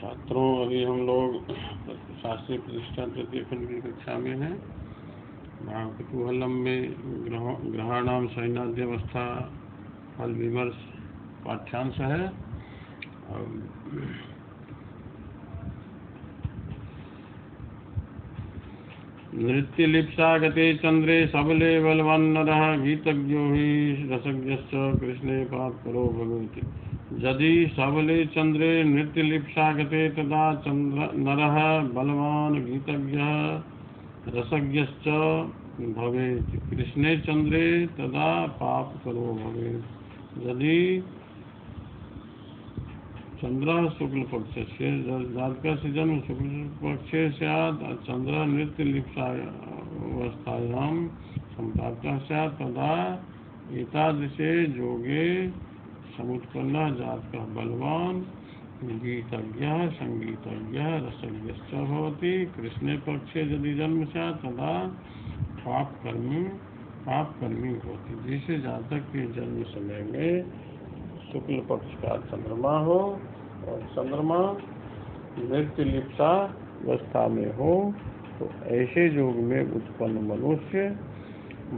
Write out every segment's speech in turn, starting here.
छात्रों, अभी हम लोग शास्त्रीय प्रतिष्ठा तृतीय खंड की कक्षा में हैं। कुतूहलम में ग्रहाणाम सैन्याद्यवस्था फल विमर्श पाठ्यांश है। नृत्य लिप्सा गते चंद्रे सबले बलवन्नरः गीतज्ञो हि रसज्ञश्च कृष्णे पात्रो भवेति। यदि सबले चंद्रे नृत्य लिप्सा गते तदा चंद्र नरः बलवान गीतज्ञः रसज्ञश्च भवेत्। कृष्णे चंद्रे तदा पापकरो भवेत्। यदि चंद्र शुक्ल पक्ष से जातकस्य जन्म शुक्ल पक्षे स्यात् चंद्र नृत्य लिप्सावस्थायां संप्राप्तः स्यात् तदा एतादृशे योगे समुत्पन्नः जातकः बलवान् गीतज्ञः संगीतज्ञः रसज्ञश्च भवति। कृष्णे पक्षे यदि जन्म स्यात् तदा पापकर्मी होती। जिसे जातक के जन्म समय में शुक्ल पक्ष का चंद्रमा हो और चंद्रमा नृत्य लिप्सा अवस्था में हो तो ऐसे योग में उत्पन्न मनुष्य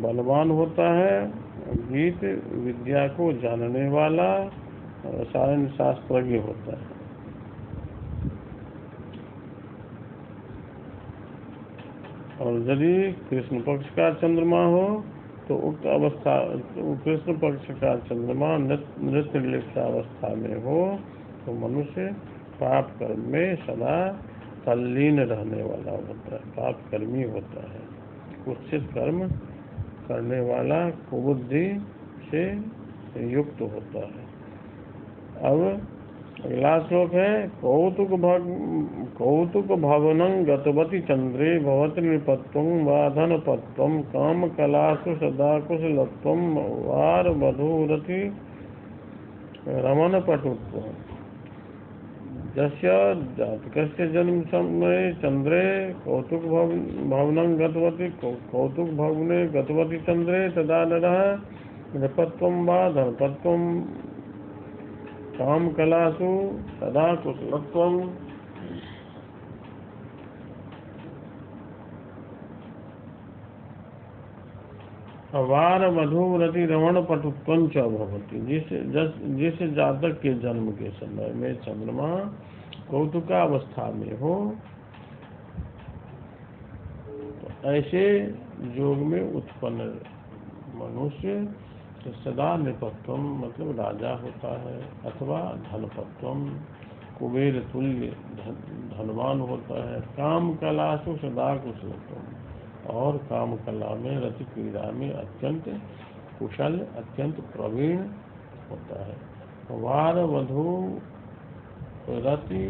बलवान होता है, गीत विद्या को जानने वाला रसायन शास्त्रज्ञ होता है। और यदि कृष्ण पक्ष का चंद्रमा हो तो उक्त अवस्था कृष्ण पक्ष का चंद्रमा नृत्य लिप्सा अवस्था में हो तो मनुष्य पाप कर्म में सदा तल्लीन रहने वाला होता है, पाप कर्मी होता है, कुत्सित कर्म करने वाला, कुबुद्धि से युक्त होता है। अब अगला श्लोक है कौतुक भवनं गतवती चंद्रे भवति नृपत्वं वा धनपत्वं काम कलासु सदा कुशलत्वं वार वधूरति रमण पटुत्वम्। यस्य जातकस्य जन्म समये चंद्रे कौतुक भवनं गतवती कौतुक भवने गतवती चंद्रे तदा नरः नृपत्वं वा धनपत्वं काम कलासु सदा कुशलत्वं अवार वधूरति रमण पटुत्वं च भवति। जिस जातक के जन्म के समय में चंद्रमा कौतुकावस्था में हो तो ऐसे योग में उत्पन्न मनुष्य तो सदा नृपत्वम मतलब राजा होता है, अथवा धनपत्वम कुबेर तुल्य धनवान होता है। काम कलासु सदा कुशलत्वम और काम कला में रति क्रीड़ा में अत्यंत कुशल अत्यंत प्रवीण होता है। वार वधू रति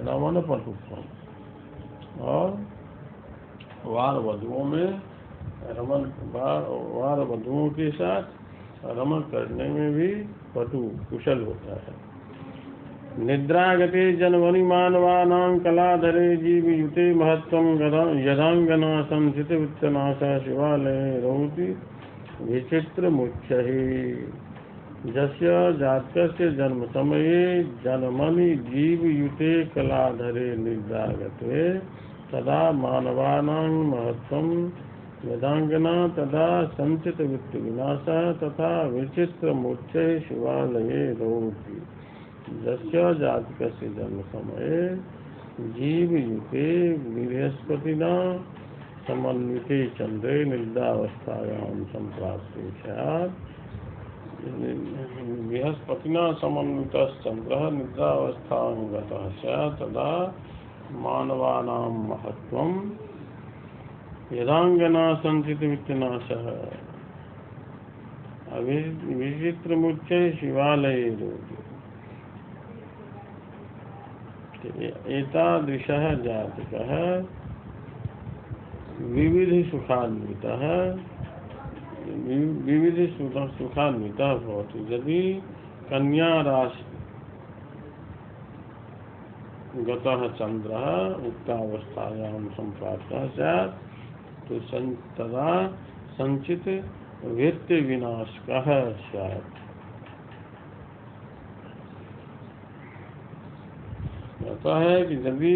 रमण पटुत्वम और वार वधुओं में वार वधुओं के साथ रमण करने में भी पटु कुशल होता है। निद्रागते जन्मनि मानवानां कलाधरे जीवयुते महत्वं यदांगना संचित वित्तनाशा शिवालये रौति विचित्र मुख्यः। यस्य जातकस्य जन्म समये जन्मनि जीवयुते कलाधरे निद्रागते तदा मानवानां महत्वं यदांगना तदा संचित वित्त विनाशः तथा विचित्र मुख्यः शिवालये रौति। यस्य जातकस्य जन्म समये जीवयुते बृहस्पतिना समन्विते चंद्रे निद्रावस्थायां संप्राप्ते स्यात्। बृहस्पतिना समन्वितः चंद्रः निद्रावस्थां गतः स्यात् तदा मानवानां महत्वं यदांगना संचित वित्तनाशः विचित्रमुच्चैः शिवालये रौति। एतादृशः जातकः विविध सुखान्वितः भवति। यदि कन्या राशि गतः चंद्रः उक्तावस्थायां संप्राप्तः स्यात् तो तदा संचित वित्त विनाशकः स्यात्। कहता है कि यदि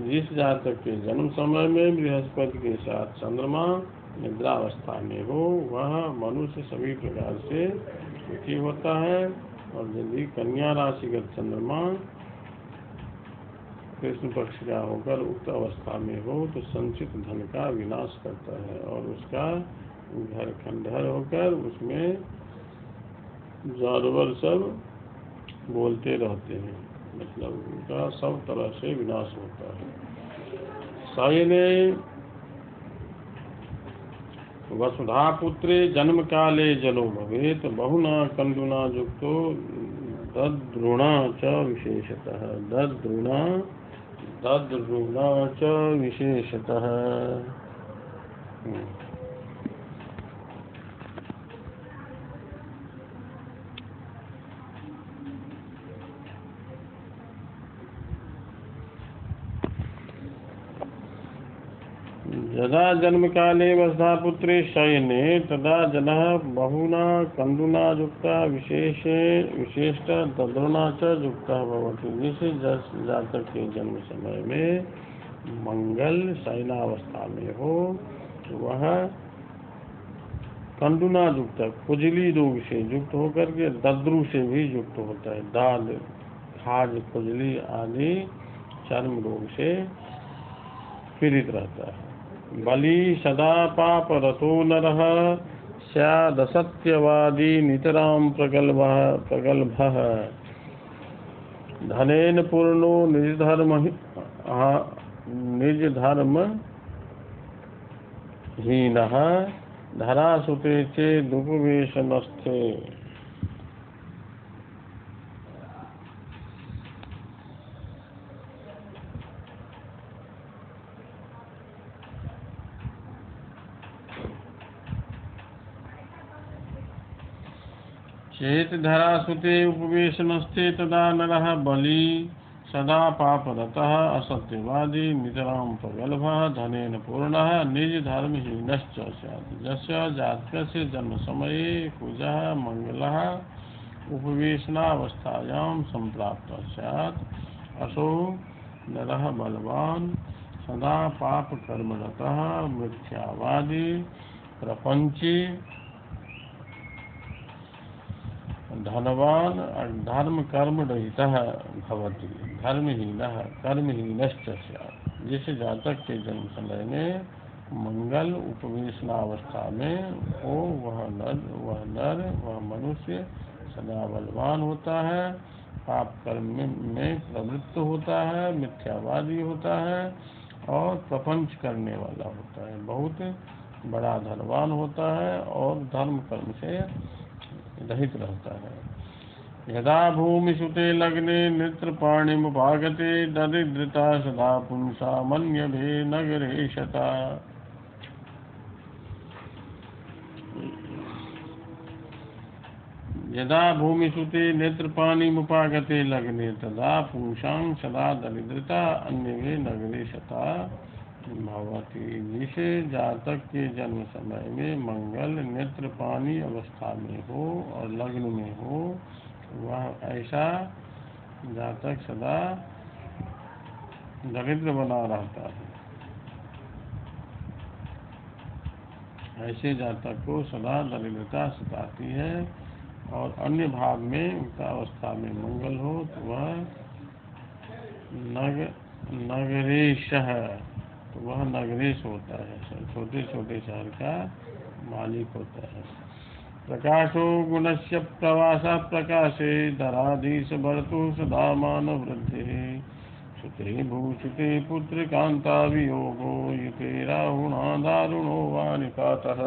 जिस जातक के जन्म समय में बृहस्पति के साथ चंद्रमा निद्रावस्था में हो वह मनुष्य सभी प्रकार से सुखी होता है, और यदि कन्या राशिगत चंद्रमा कृष्ण पक्ष का होकर उक्त अवस्था में हो तो संचित धन का विनाश करता है और उसका घर खंडहर होकर उसमें जानवर सब बोलते रहते हैं, मतलब उनका सब तरह से विनाश होता है। सायने वसुधा पुत्रे जन्म काले जलो भवेत बहुना कंदुना युक्तो दद्रुणा च विशेषतः दद्रुणा च विशेषतः। यदा जन्म काले वसुधापुत्रे शयने तदा जनः बहुना कंदुना युक्ता विशेषत दद्रुणा च युक्तः भवति। जिस जातक के जन्म समय में मंगल शयनावस्था में हो वह कंदुना युक्त खुजली रोग से युक्त होकर के दद्रु से भी युक्त होता है। दाद खाज खुजली आदि चर्म रोग से पीड़ित रहता है। बलि सदा पाप रतो नरः स्यादसत्यवादी नितरां प्रगल्भः धनेन पूर्णो निजधर्महीनः धरासुते चेदुपवेशनस्थे। चेत धरासुते उपवेशनस्थे तदा नरः बलि सदा पापरतः असत्यवादी नितरां प्रगल्भः धनेन पूर्णः निज धर्महीनश्च स्यात्। यस्य जातकस्य जन्म समये कुजः मंगलः उपवेशनावस्थायां संप्राप्तः स्यात् असो नरः बलवान् सदा पाप कर्मरतः मिथ्यावादी प्रपंची धनवान धर्म कर्म रहितः भवति धर्महीनः कर्महीनश्च स्यात्। जिस जातक के जन्म समय में मंगल उपवेशनावस्था में हो वह मनुष्य सदा बलवान होता है, पाप कर्म में प्रवृत्त होता है, मिथ्यावादी होता है और प्रपंच करने वाला होता है, बहुत बड़ा धनवान होता है और धर्म कर्म से रहित रहता है। यदा भूमिसुते लग्ने नेत्रपाणिमुपागते दरिद्रता सदा पुंसा मन्यभे नगरेशता। यदा भूमिसुते नेत्रपाणिमुपागते लग्ने तदा पुंसां सदा दरिद्रता अन्यभे नगरेशता भवति। जिस जातक के जन्म समय में मंगल नेत्र पानी अवस्था में हो और लग्न में हो वह ऐसा जातक सदा दरिद्र बना रहता है। ऐसे जातक को सदा दरिद्रता सताती है और अन्य भाव में उनका अवस्था में मंगल हो तो वह नगरेश है, तो वह नगरेश होता है, छोटे छोटे शहर का मालिक होता है। प्रकाशो गुणस्य प्रवासः प्रकाशे धराधीश भरतु सदा मान वृद्धि सुते भूषिते पुत्र कांता वियोगो युते राहुणा दारुणो वा निपातः।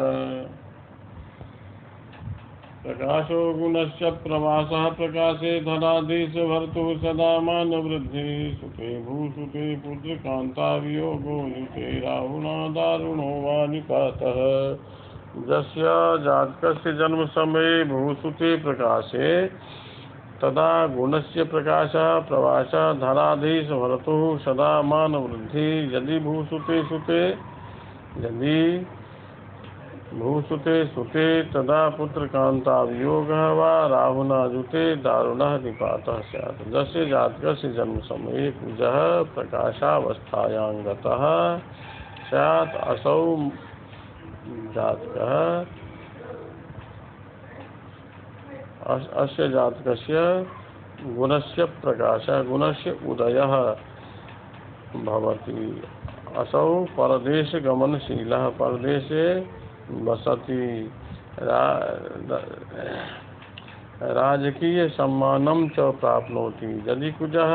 प्रकाशो गुणस्य प्रवासः प्रकाशे धनाधीश भर्तु सदा मान वृद्धि सुते भूसुते पुत्र कांता वियोगो युते राहुणा दारुणो वा निपातः। यस्य जातकस्य जन्म समये भूसुते प्रकाशे तदा गुणस्य प्रकाशः प्रवासः धनाधीश भर्तु सदा मान वृद्धि। यदि भूसुते सुते यदि भूसुते सुते तदा पुत्रकान्तावियोगः वा राहुना जुते दारुणः निपातः स्यात्। जस्य जातकस्य जन्म समये कुजः प्रकाशावस्थायां गतः स्यात् असौ जातकः अस्य जातकस्य गुणस्य प्रकाशः गुणस्य उदयः भवति। असौ परदेशगमनशीलः परदेशे वसति। राजकीय सम्मानं च प्राप्नोति। यदि कुजः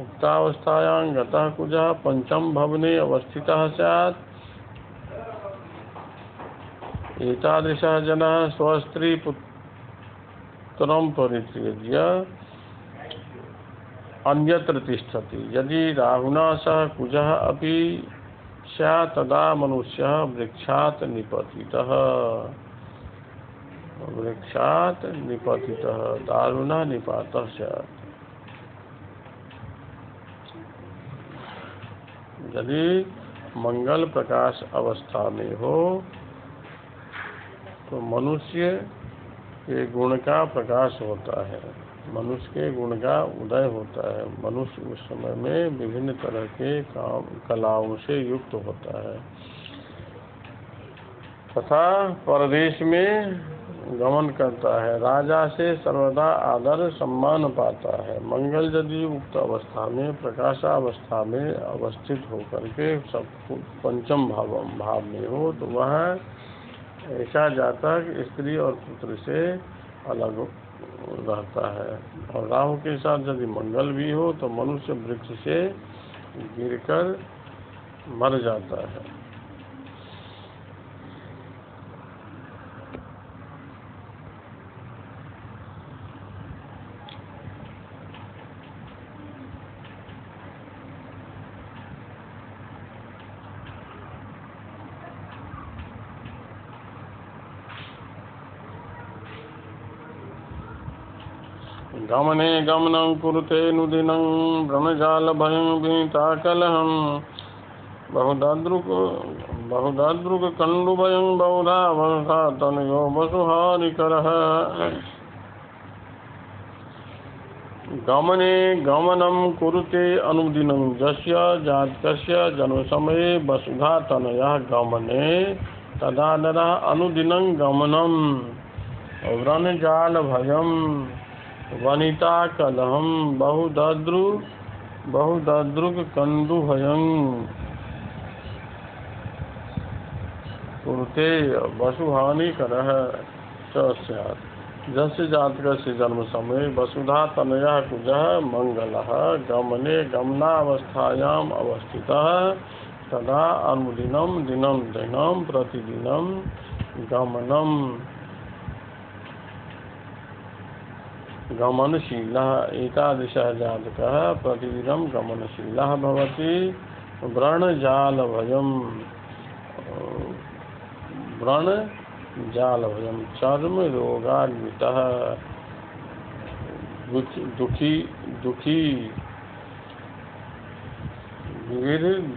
उक्तावस्थायां गतः कुजः पंचम भवने अवस्थितः स्यात् एतादृशः जनः स्वस्त्री पुत्रं परित्यज्य अन्यत्र तिष्ठति। यदि राहुना सह कुजः अपि स्यात् तदा मनुष्यः वृक्षात् निपतितः दारुणः निपातः स्यात्। यदि मंगल प्रकाश अवस्था में हो तो मनुष्य के गुण का प्रकाश होता है, मनुष्य के गुण का उदय होता है। मनुष्य उस समय में विभिन्न तरह के कलाओं से युक्त होता है तथा परदेश में गमन करता है। राजा से सर्वदा आदर सम्मान पाता है। मंगल यदि उक्त अवस्था में प्रकाशावस्था में अवस्थित होकर के सब पंचम भाव में हो तो वह ऐसा जातक स्त्री और पुत्र से अलग रहता है। और राहु के साथ यदि मंगल भी हो तो मनुष्य वृक्ष से गिरकर मर जाता है। गमने गमनं कुरुते नुदिनं व्रणजालभयं विनीताकलहं बहुदादृककण्डुभयं बहुधा तनयो वसुहारिकरः। गमने गमनं कुरुते अनुदिनं यस्य जातकस्य जन्मसमये वसुधा तनयः गमने तदा नरः अनुदिनं गमनं व्रणजालभयं वनिता कलहं बहुदद्रुककण्डुभयं कुरुते वसुहानिकरः च स्यात्। जस्य जातकस्य जन्म समय वसुधा तनयः कुजः मंगलः गमने गमनावस्थायाम् अवस्थितः तदा अनुदिनं दिनं दिनं प्रतिदिनं गमनं गमनशीलः एतादृशः जातकः प्रतिदिनं गमनशीलः भवति। व्रणजालभयं चर्म रोगान्वितः दुखी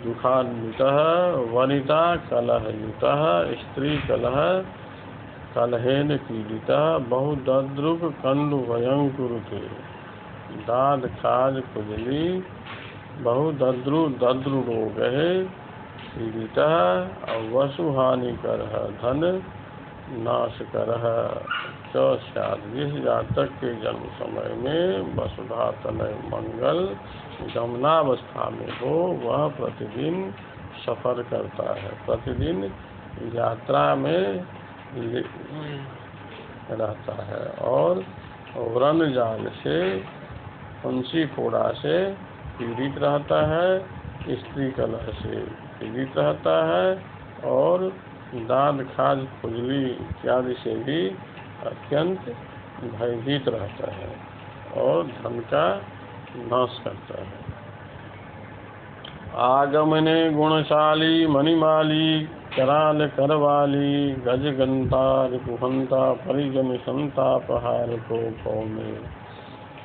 दुखान्वितः वनिता कलहयुतः स्त्री कलहेन पीड़ितः बहुदद्रुककण्डुभयं कुरुते। दाद खाज खुजली बहुदद्रुरोगैः पीड़ितः वसुहानिकरः धन नाशकरः च स्यात्। जिस जातक के जन्म समय में वसुधा तनय मंगल गमनावस्था में हो वह प्रतिदिन सफर करता है, प्रतिदिन यात्रा में रहता है और व्रण जाल से फंसी फोड़ा से पीड़ित रहता है, स्त्री कलह से पीड़ित रहता है और दाद खाज खुजली इत्यादि से भी अत्यंत भयभीत रहता है और धन का नाश करता है। आगमने गुणशाली मणिमाली कराल करवाली गजगंता रिपुहंता परिजन संतापहार को कौमे।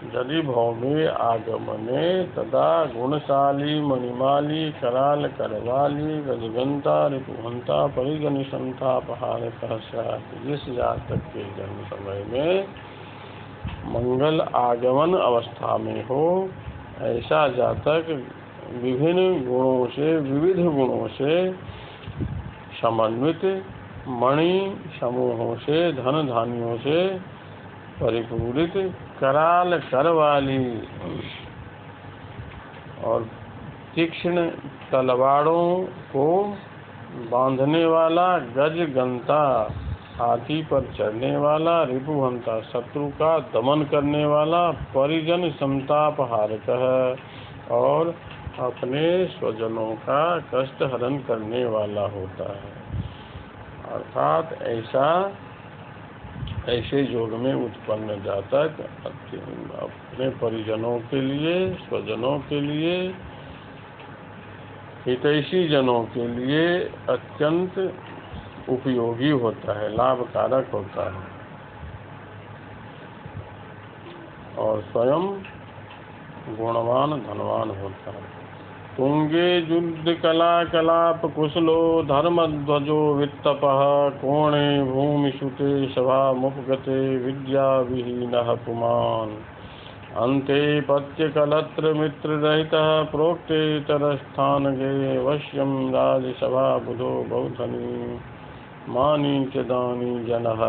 यदि भौमे आगमने तदा गुणशाली मणिमाली कराल करवाली गजगंता ऋतुहंता परिजन संतापहारकः स्यात्। जिस जातक के जन्म समय में मंगल आगमन अवस्था में हो, ऐसा जातक विभिन्न गुणों से, विविध गुणों से समन्वित, मणि समूहों से, धन धान्यों से परिपूरित, कराल कर वाली और तीक्ष्ण तलवारों को बांधने वाला, गज गंता हाथी पर चढ़ने वाला, रिपुहंता शत्रु का दमन करने वाला, परिजन संतापहारक है और अपने स्वजनों का कष्ट हरण करने वाला होता है। अर्थात ऐसे योग में उत्पन्न जातक अपने परिजनों के लिए, स्वजनों के लिए, हितैषी जनों के लिए अत्यंत उपयोगी होता है, लाभकारक होता है और स्वयं गुणवान धनवान होता है। तुंगे युद्ध कला कलाप कुशलो धर्मध्वजो वित्तपः कोणे भूमिसुते सभामुपगते विद्या विहीनः पुमान् अन्ते पत्यकलत्र मित्ररहितः प्रोक्ते तरस्थानगे वश्यं राजसभा बुधो बहुधनी मानी च दानी जनः।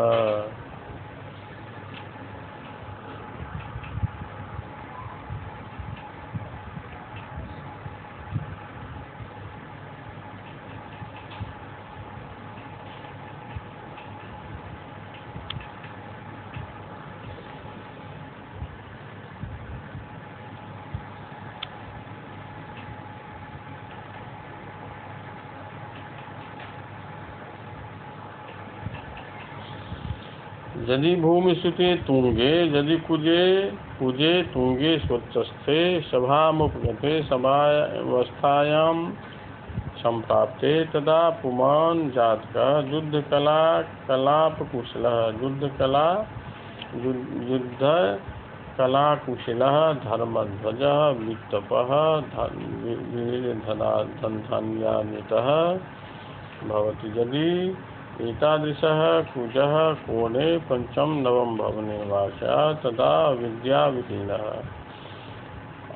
यदि भूमि सुते तुंगे, यदि कुजे तुंगे स्वच्छस्थे, सभामुपगते सभावस्थायां संप्राप्ते, तदा पुमान् जातका युद्ध कला कलाप कुशलः, युद्ध कला कुशलः, धर्मध्वजः, वित्तपः, धनधान्यान्वितः भवति। यदि एतादृशः कुजः कोणे पंचम नवम भवने वाचा, तदा विद्याविहीनः,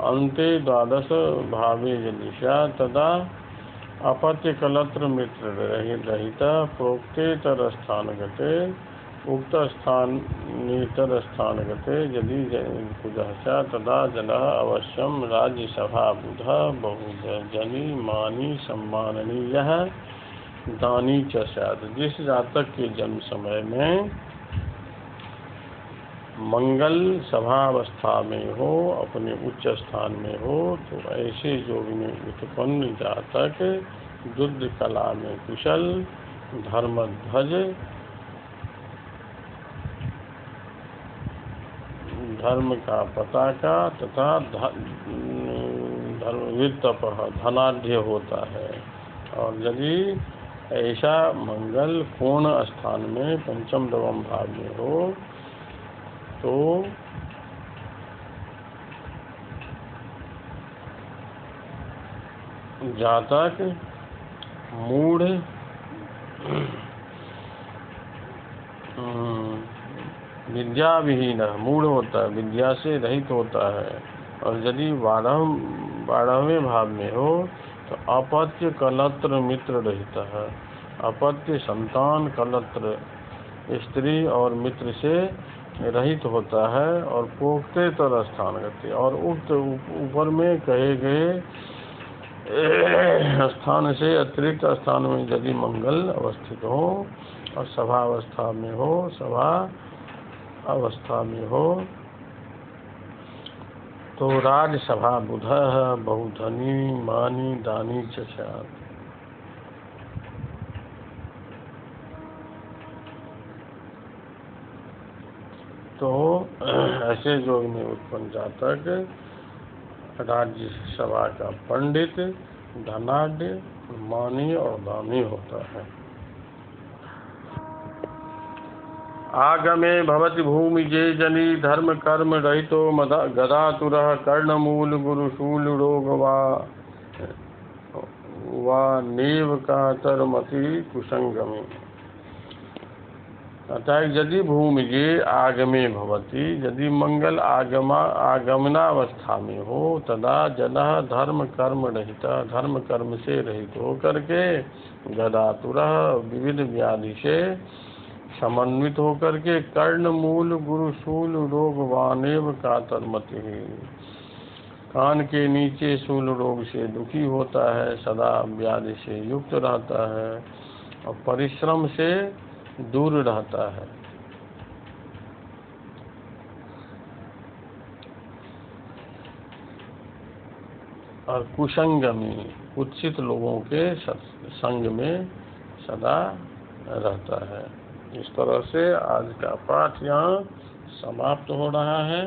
अन्ते द्वादश भावे यदि स्यात्, तदा अपत्यकलत्र मित्र रहित, प्रोक्तेतर स्थानगते, उक्त स्थानेतर स्थानगते यदि कुजः स्यात्, तदा जनः अवश्यं राज्यसभा बुधः बहुजनी मानी सम्माननीयः दानी च स्यात्। जिस जातक के जन्म समय में मंगल सभावस्था में हो, अपने उच्च स्थान में हो, तो ऐसे योग में उत्पन्न जातक युद्ध कला में कुशल, धर्मध्वज, धर्म का पताका तथा धर्मवित्तपः धनाढ्य होता है। और यदि ऐसा मंगल कोण स्थान में पंचम नवम भाव में हो, तो जातक मूढ़ विद्या विहीन मूढ़ होता है, विद्या से रहित होता है। और यदि 12वें भाव में हो तो अपत्य कलत्र मित्र रहित है, अपत्य संतान कलत्र स्त्री और मित्र से रहित होता है। और पोक्ते तर स्थान गति, और उक्त ऊपर में कहे गए स्थान से अतिरिक्त स्थान में यदि मंगल अवस्थित हो और सभा अवस्था में हो, तो राजसभा बुधः बहुधनी मानी दानी च स्यात्। तो ऐसे योग में उत्पन्न जातक राज्य सभा का पंडित, धनाढ्य, मानी और दानी होता है। आगमे भवति भूमि जे जनी धर्म कर्म रहितो गदातुरः कर्णमूल गुरुशूल रोग वा नेव कातरमति कुसंगमे। अतः यदि भूमि जे आगमे भवति, यदि मंगल आगमनावस्था में हो, तदा जनः धर्म कर्म रहित, धर्म कर्म से रहित हो करके गदातुरः विविध व्याधि से समन्वित होकर के कर्णमूल गुरुशूल रोग वानेव कातरमति, कान के नीचे शूल रोग से दुखी होता है, सदा व्याधि से युक्त रहता है और परिश्रम से दूर रहता है। और कुसंगमी, कुत्सित लोगों के संग में सदा रहता है। इस तरह से आज का पाठ यहाँ समाप्त हो रहा है।